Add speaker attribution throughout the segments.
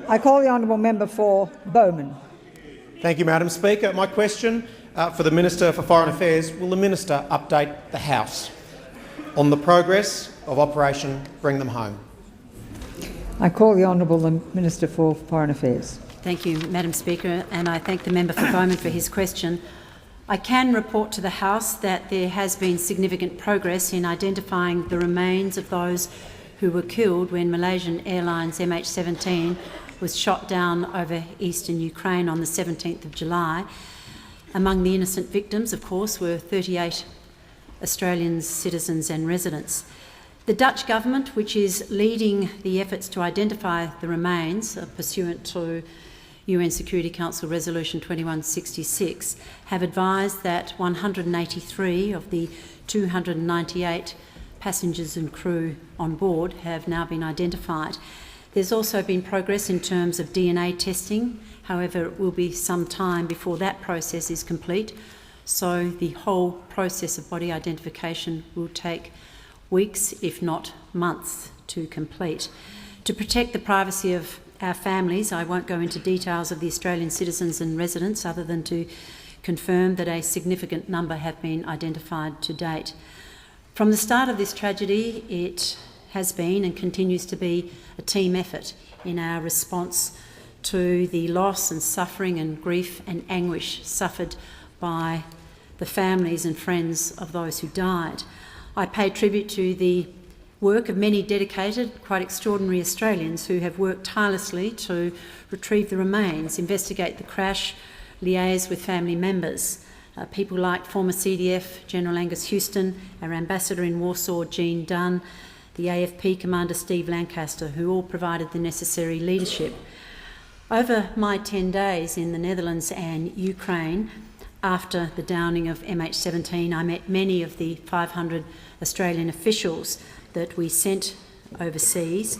Speaker 1: I call the honourable member for Bowman.
Speaker 2: Thank you, Madam Speaker. My question for the Minister for Foreign Affairs: will the Minister update the House on the progress of Operation Bring Them Home?
Speaker 1: I call the honourable Minister for Foreign Affairs.
Speaker 3: Thank you, Madam Speaker, and I thank the member for Bowman for his question. I can report to the House that there has been significant progress in identifying the remains of those who were killed when Malaysian Airlines MH17 was shot down over eastern Ukraine on the 17th of July. Among the innocent victims, of course, were 38 Australian citizens and residents. The Dutch government, which is leading the efforts to identify the remains pursuant to UN Security Council Resolution 2166, have advised that 183 of the 298 passengers and crew on board have now been identified. There's also been progress in terms of DNA testing. However, it will be some time before that process is complete, so the whole process of body identification will take weeks, if not months, to complete. To protect the privacy of our families, I won't go into details of the Australian citizens and residents other than to confirm that a significant number have been identified to date. From the start of this tragedy, it has been and continues to be a team effort in our response to the loss and suffering and grief and anguish suffered by the families and friends of those who died. I pay tribute to the work of many dedicated, quite extraordinary Australians who have worked tirelessly to retrieve the remains, investigate the crash, liaise with family members. People like former CDF General Angus Houston, our Ambassador in Warsaw Jean Dunn, the AFP Commander Steve Lancaster, who all provided the necessary leadership. Over my 10 days in the Netherlands and Ukraine, after the downing of MH17, I met many of the 500 Australian officials that we sent overseas,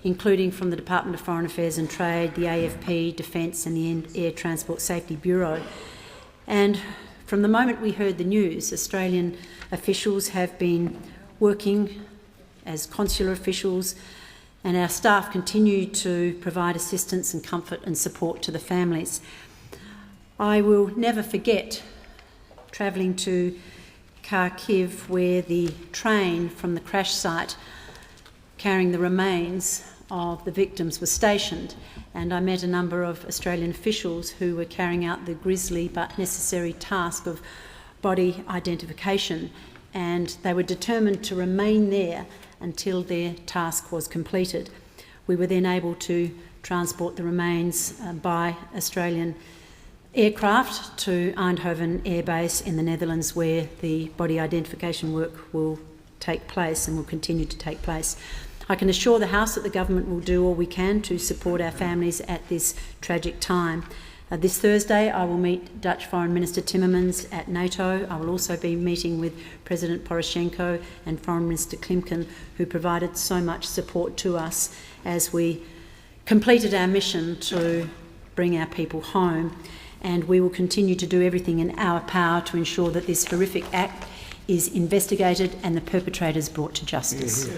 Speaker 3: including from the Department of Foreign Affairs and Trade, the AFP, Defence and the Air Transport Safety Bureau. And from the moment we heard the news, Australian officials have been working as consular officials, and our staff continue to provide assistance and comfort and support to the families. I will never forget travelling to Kharkiv, where the train from the crash site carrying the remains of the victims was stationed, and I met a number of Australian officials who were carrying out the grisly but necessary task of body identification, and they were determined to remain there until their task was completed. We were then able to transport the remains by Australian aircraft to Eindhoven Air Base in the Netherlands, where the body identification work will take place and will continue to take place. I can assure the House that the government will do all we can to support our families at this tragic time. This Thursday I will meet Dutch Foreign Minister Timmermans at NATO. I will also be meeting with President Poroshenko and Foreign Minister Klimkin, who provided so much support to us as we completed our mission to bring our people home. And we will continue to do everything in our power to ensure that this horrific act is investigated and the perpetrators brought to justice.